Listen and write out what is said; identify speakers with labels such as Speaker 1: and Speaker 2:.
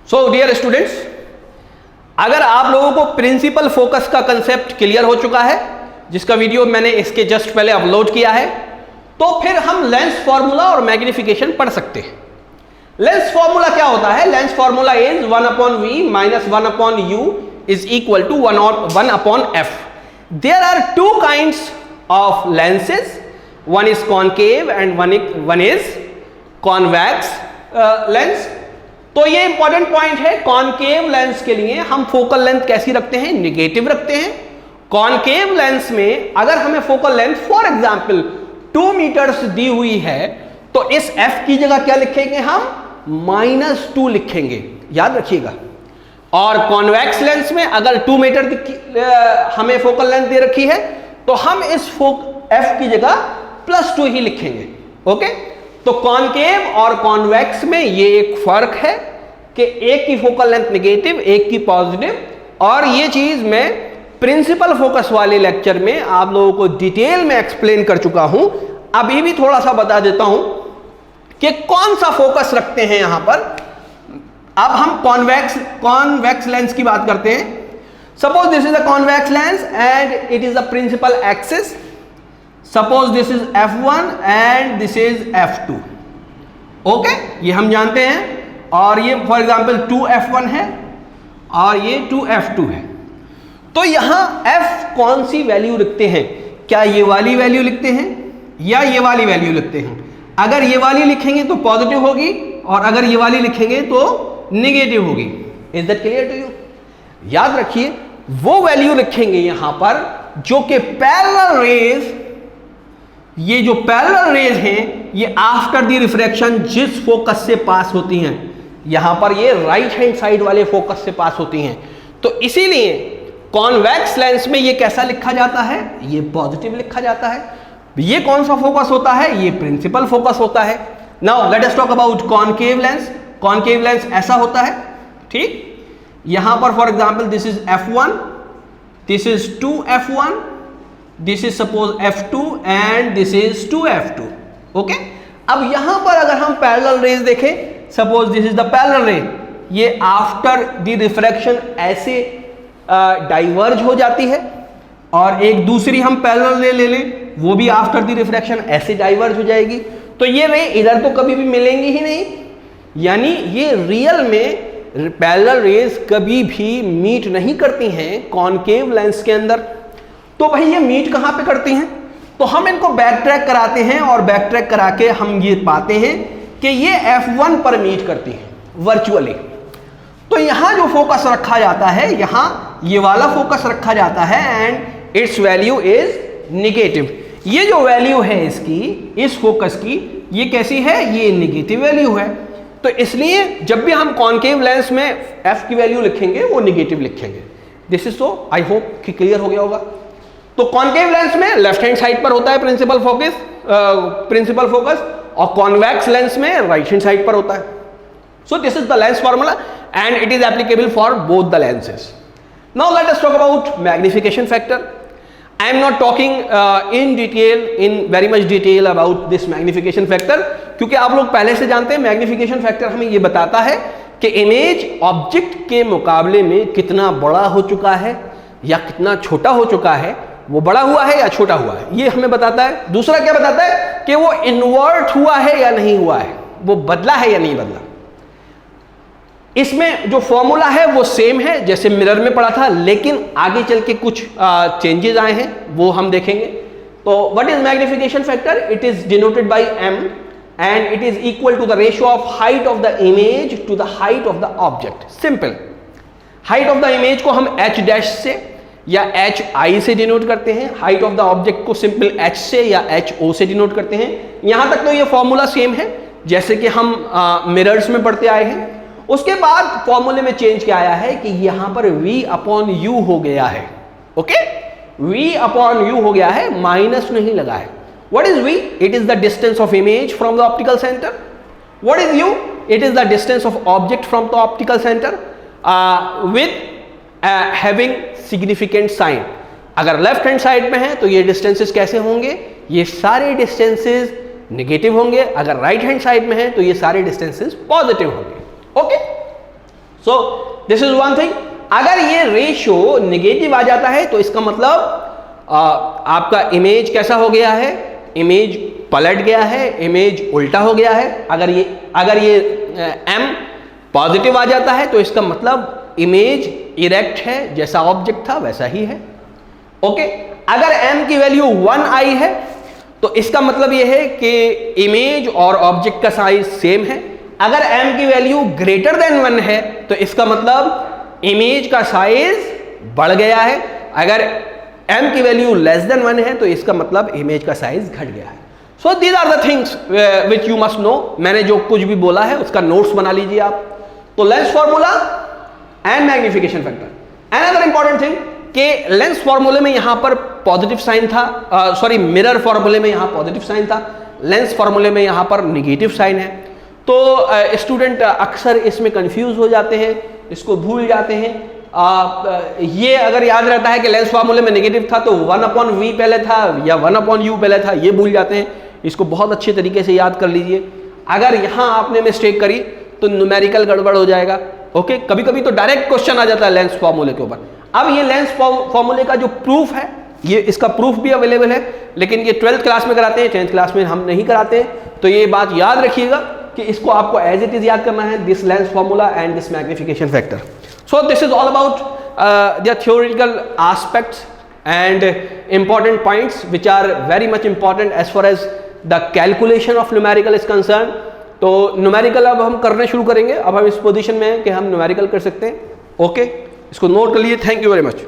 Speaker 1: So dear students, अगर आप लोगों को प्रिंसिपल फोकस का कंसेप्ट क्लियर हो चुका है, जिसका वीडियो मैंने इसके जस्ट पहले अपलोड किया है, तो फिर हम लेंस फॉर्मूला और मैग्निफिकेशन पढ़ सकते हैं। लेंस फॉर्मूला क्या होता है? Lens formula is 1/v minus 1/u is equal to 1/f। There are two kinds of lenses, one is concave and one is convex lens. तो ये इंपॉर्टेंट पॉइंट है। कॉनकेव लेंस के लिए हम फोकल लेंथ कैसी रखते हैं? निगेटिव रखते हैं। कॉनकेव लेंस में अगर हमें focal length for example 2 metres दी हुई है, तो इस f की जगह क्या लिखेंगे? हम -2 लिखेंगे, याद रखिएगा। और कॉन्वेक्स लेंस में अगर 2 मीटर हमें फोकल लेंथ दे रखी है, तो हम इस f की जगह +2 ही लिखेंगे। ओके, तो कॉनकेव और कॉन्वेक्स में ये एक फर्क है कि एक की फोकल लेंथ नेगेटिव, एक की पॉजिटिव। और ये चीज मैं प्रिंसिपल फोकस वाले लेक्चर में आप लोगों को डिटेल में एक्सप्लेन कर चुका हूं। अभी भी थोड़ा सा बता देता हूं कि कौन सा फोकस रखते हैं यहां पर। अब हम कॉन्वेक्स लेंस की बात करते हैं। Suppose this is a convex lens and it is a principal axis. Suppose this is f1 and this is f2। Okay, ये हम जानते हैं। और ये फॉर एग्जांपल 2f1 है और ये 2f2 है। तो यहां f कौन सी वैल्यू लिखते हैं? क्या ये वाली वैल्यू लिखते हैं या ये वाली वैल्यू लिखते हैं? अगर ये वाली लिखेंगे तो पॉजिटिव होगी, और अगर ये वाली लिखेंगे तो निगेटिव होगी। Is that clear to you? याद रखिए, वो वैल्यू लिखेंगे यहां पर जो कि पैरेलल रेज, ये जो पैरेलल रेज हैं, ये आफ्टर द रिफ्रैक्शन जिस फोकस से पास होती हैं, यहां पर ये राइट हैंड साइड वाले फोकस से पास होती हैं। तो इसीलिए कॉन्वेक्स लेंस में ये कैसा लिखा जाता है? ये पॉजिटिव लिखा जाता है। ये कौन सा फोकस होता है? ये प्रिंसिपल फोकस होता है। Now let us talk about concave lens. Concave lens ऐसा होता है, ठीक। यहां पर for example this is f1, this is 2f1, this is suppose f2 and this is 2f2। Okay, अब यहां पर अगर हम पैरेलल रेज देखें, suppose this is the parallel रे, ये आफ्टर द रिफ्रैक्शन ऐसे डाइवर्ज हो जाती है, और एक दूसरी हम पैरेलल रे ले लें, वो भी आफ्टर द रिफ्रैक्शन ऐसे डाइवर्ज हो जाएगी। तो ये रे इधर तो कभी भी मिलेंगी ही नहीं, यानी ये रियल में पैरेलल रेज कभी भी मीट नहीं करती हैं कॉनकेव लेंस के अंदर। तो भाई ये मीट कहां पे करती हैं? तो हम इनको बैक ट्रैक कराते हैं, और बैक ट्रैक करा के हम ये पाते हैं कि ये f1 पर मीट करती हैं वर्चुअली। तो यहां जो फोकस रखा जाता है, यहां ये वाला फोकस रखा जाता है and it's value is negative. ये जो वैल्यू है इसकी, इस फोकस की, ये कैसी है? ये निगेटिव वैल्यू है। तो इसलिए जब भी हम कॉनकेव लेंस में f की वैल्यू लिखेंगे वो निगेटिव लिखेंगे। This is so, I hope कि क्लियर हो गया होगा। तो कॉनकेव लेंस में लेफ्ट हैंड साइड पर होता है प्रिंसिपल फोकस, और कॉन्वेक्स लेंस में राइट हैंड साइड पर होता है। So this is the lens formula and it is applicable for both the lenses. Now let us talk about magnification factor. I am not talking in very much detail about this magnification factor, क्योंकि आप लोग पहले से जानते हैं magnification factor हमें ये बताता है कि इमेज ऑब्जेक्ट के मुकाबले में कितना बड़ा हो चुका है या कितना छोटा हो चुका है, वो बड़ा हुआ है या छोटा हुआ है, ये हमें बताता है। दूसरा क्या बताता है? कि वो इन्वर्ट हुआ है या नहीं हुआ है, वो बदला है या नहीं बदला। इसमें जो फॉर्मूला है वो सेम है जैसे मिरर में पढ़ा था, लेकिन आगे चल के कुछ चेंजेस आए हैं, वो हम देखेंगे। तो what is magnification factor? It is denoted by m and it is equal to the ratio of height of the image to the height of the object. Simple, height of the image को हम h' से या hi से denote करते हैं, height of the object को simple h से या ho से डिनोट करते हैं। यहां तक तो ये फॉर्मूला सेम है जैसे कि हम मिरर्स में पढ़ते आए हैं। उसके बाद फॉर्मूले में चेंज क्या आया है कि यहां पर v/u हो गया है। ओके, v/u हो गया है, माइनस नहीं लगा है। What is v? It is the distance of image from the optical centre. What is u? It is the distance of object from the optical centre with having significant sign. अगर left hand side में है तो ये distances कैसे होंगे? ये सारे distances negative होंगे। अगर राइट हैंड साइड में है तो ये सारे डिस्टेंसेस पॉजिटिव होंगे। Okay, so this is one thing. अगर ये रेशियो निगेटिव आ जाता है तो इसका मतलब आपका इमेज कैसा हो गया है, इमेज पलट गया है, इमेज उल्टा हो गया है। अगर ये m पॉजिटिव आ जाता है तो इसका मतलब इमेज इरेक्ट है, जैसा ऑब्जेक्ट था वैसा ही है। ओके, अगर m की वैल्यू 1 आई है तो इसका मतलब यह है कि इमेज और ऑब्जेक्ट का साइज सेम है। अगर m की वैल्यू ग्रेटर देन 1 है तो इसका मतलब इमेज का साइज बढ़ गया है। अगर m की वैल्यू लेस देन 1 है तो इसका मतलब इमेज का साइज घट गया है। So these are the things which you must know. मैंने जो कुछ भी बोला है उसका नोट्स बना लीजिए आप। तो lens formula and magnification factor. Another important thing कि लेंस फॉर्मूले में यहां पर पॉजिटिव साइन था, सॉरी मिरर फॉर्मूले में यहां पॉजिटिव साइन था, लेंस फॉर्मूले में यहां पर निगेटिव साइन है। तो स्टूडेंट अक्सर इसमें कंफ्यूज हो जाते हैं, इसको भूल जाते हैं। ये अगर याद रहता है कि लेंस फॉर्मूले में नेगेटिव था तो 1/v पहले था या 1/u पहले था, ये भूल जाते हैं। इसको बहुत अच्छे तरीके से याद कर लीजिए। अगर यहाँ आपने मिस्टेक करी तो न्यूमेरिकल गड़बड़ हो जाएगा। ओके, कभी कभी तो डायरेक्ट क्वेश्चन आ जाता है लेंस फॉर्मूले के ऊपर। अब ये लेंस फॉर्मूले का जो प्रूफ है, ये इसका प्रूफ भी अवेलेबल है, लेकिन ये 12th क्लास में कराते हैं, 10th क्लास में हम नहीं कराते हैं। तो ये बात याद रखिएगा कि इसको आपको एज इट इज याद करना है, this lens formula and this magnification factor. So this is all about the theoretical aspects and important points which are very much important as far as the calculation of numerical is concerned. तो numerical अब हम करने शुरू करेंगे। अब हम इस position में हैं कि हम numerical कर सकते हैं। ओके, इसको नोट कर लीजिए। Thank you very much.